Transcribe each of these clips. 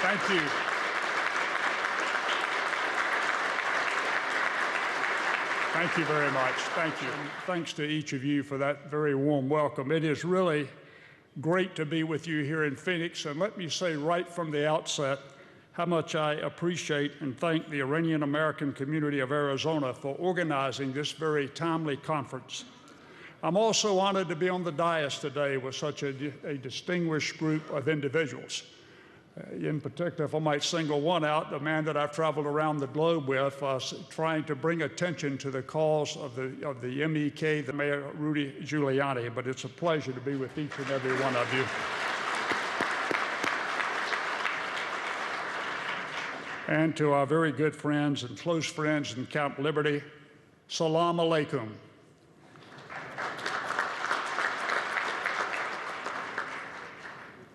Thank you. Thank you very much. Thank you. And thanks to each of you for that very warm welcome. It is really great to be with you here in Phoenix. And let me say right from the outset how much I appreciate and thank the Iranian American community of Arizona for organizing this very timely conference. I'm also honored to be on the dais today with such a distinguished group of individuals. In particular, if I might single one out, the man that I've traveled around the globe with, trying to bring attention to the cause of the MEK, the Mayor Rudy Giuliani. But it's a pleasure to be with each and every one of you. And to our very good friends and close friends in Camp Liberty, Salam Alaikum.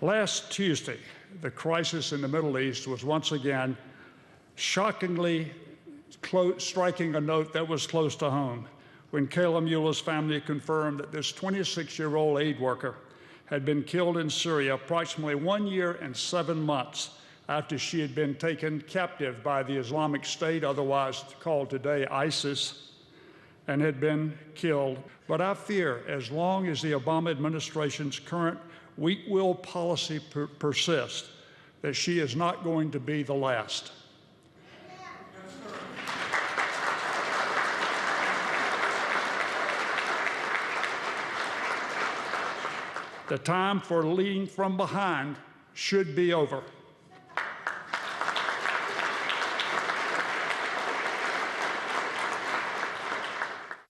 Last Tuesday, the crisis in the Middle East was once again shockingly striking a note that was close to home when Kayla Muellah's family confirmed that this 26-year-old aid worker had been killed in Syria approximately 1 year and 7 months after she had been taken captive by the Islamic State, otherwise called today ISIS, and had been killed. But I fear, as long as the Obama administration's current weak-will policy persists, that she is not going to be the last. The time for leading from behind should be over.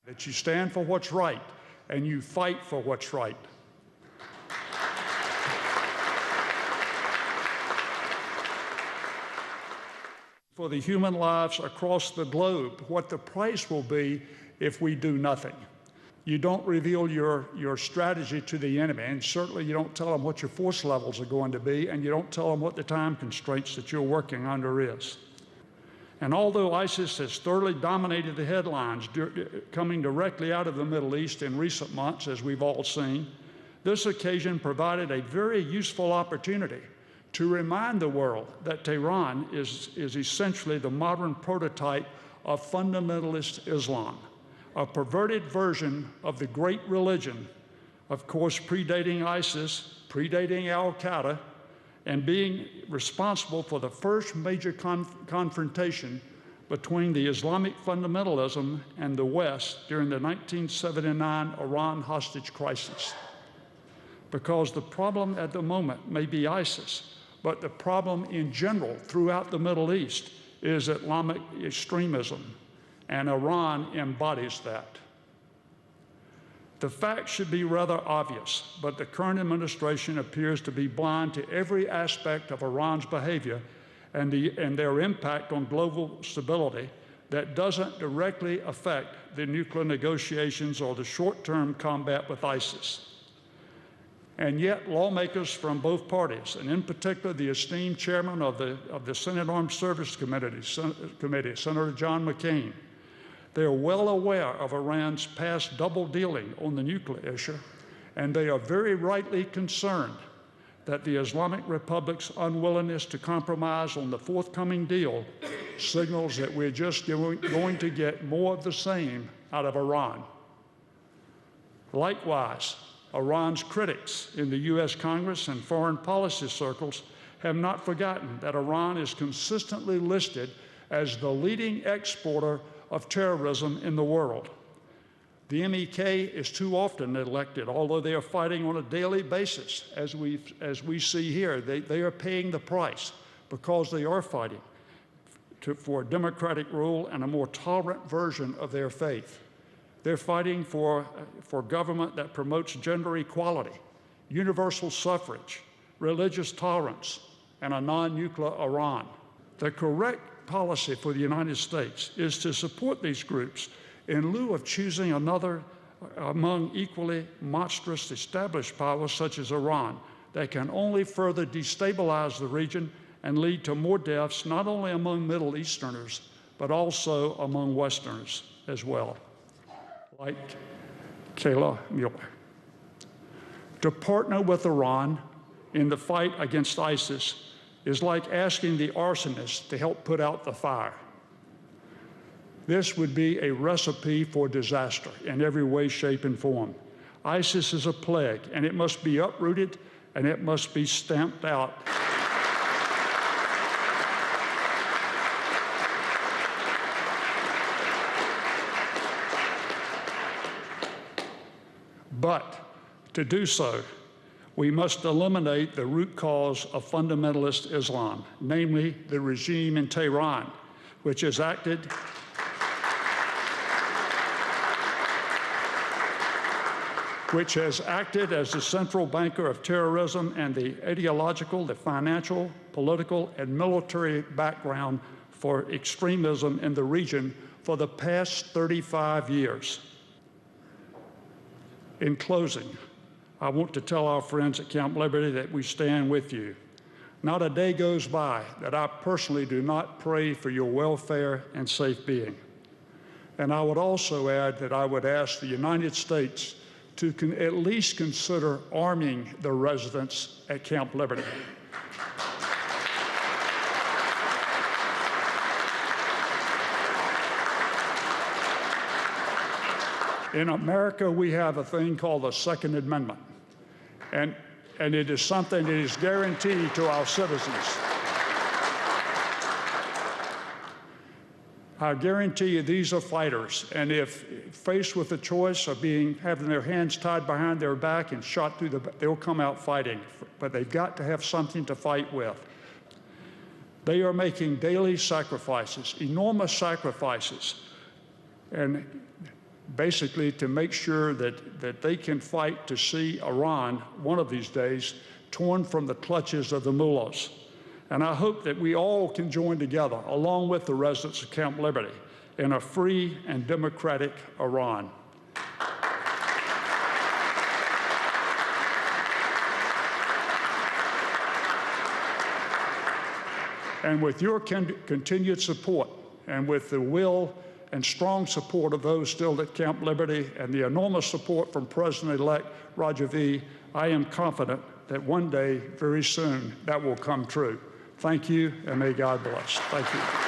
That you stand for what's right and you fight for what's right. For the human lives across the globe, what the price will be if we do nothing. You don't reveal your strategy to the enemy, and certainly you don't tell them what your force levels are going to be, and you don't tell them what the time constraints that you're working under is. And although ISIS has thoroughly dominated the headlines coming directly out of the Middle East in recent months, as we've all seen, this occasion provided a very useful opportunity to remind the world that Tehran is essentially the modern prototype of fundamentalist Islam, a perverted version of the great religion, of course predating ISIS, predating al-Qaeda, and being responsible for the first major confrontation between the Islamic fundamentalism and the West during the 1979 Iran hostage crisis. Because the problem at the moment may be ISIS, but the problem in general throughout the Middle East is Islamic extremism, and Iran embodies that. The facts should be rather obvious, but the current administration appears to be blind to every aspect of Iran's behavior and their impact on global stability that doesn't directly affect the nuclear negotiations or the short-term combat with ISIS. And yet, lawmakers from both parties, and in particular the esteemed chairman of the Senate Armed Services Committee, Senator John McCain, they are well aware of Iran's past double-dealing on the nuclear issue, and they are very rightly concerned that the Islamic Republic's unwillingness to compromise on the forthcoming deal signals that we're just going to get more of the same out of Iran. Likewise, Iran's critics in the U.S. Congress and foreign policy circles have not forgotten that Iran is consistently listed as the leading exporter of terrorism in the world. The MEK is too often neglected, although they are fighting on a daily basis, as we see here. They are paying the price because they are fighting for democratic rule and a more tolerant version of their faith. They're fighting for government that promotes gender equality, universal suffrage, religious tolerance, and a non-nuclear Iran. The correct policy for the United States is to support these groups in lieu of choosing another among equally monstrous established powers such as Iran that can only further destabilize the region and lead to more deaths not only among Middle Easterners, but also among Westerners as well, like Kayla Muellah. To partner with Iran in the fight against ISIS is like asking the arsonist to help put out the fire. This would be a recipe for disaster in every way, shape, and form. ISIS is a plague, and it must be uprooted, and it must be stamped out. But to do so, we must eliminate the root cause of fundamentalist Islam, namely the regime in Tehran, which has acted as the central banker of terrorism and the ideological, the financial, political, and military background for extremism in the region for the past 35 years. In closing, I want to tell our friends at Camp Liberty that we stand with you. Not a day goes by that I personally do not pray for your welfare and safe being. And I would also add that I would ask the United States to at least consider arming the residents at Camp Liberty. In America, we have a thing called the Second Amendment, and it is something that is guaranteed to our citizens. I guarantee you these are fighters, and if faced with the choice of having their hands tied behind their back and shot through they'll come out fighting, but they've got to have something to fight with. They are making daily sacrifices, enormous sacrifices, and basically to make sure that they can fight to see Iran, one of these days, torn from the clutches of the Mullahs. And I hope that we all can join together, along with the residents of Camp Liberty, in a free and democratic Iran. And with your continued support, and with the will and strong support of those still at Camp Liberty, and the enormous support from President-elect Rajavi, I am confident that one day, very soon, that will come true. Thank you, and may God bless. Thank you.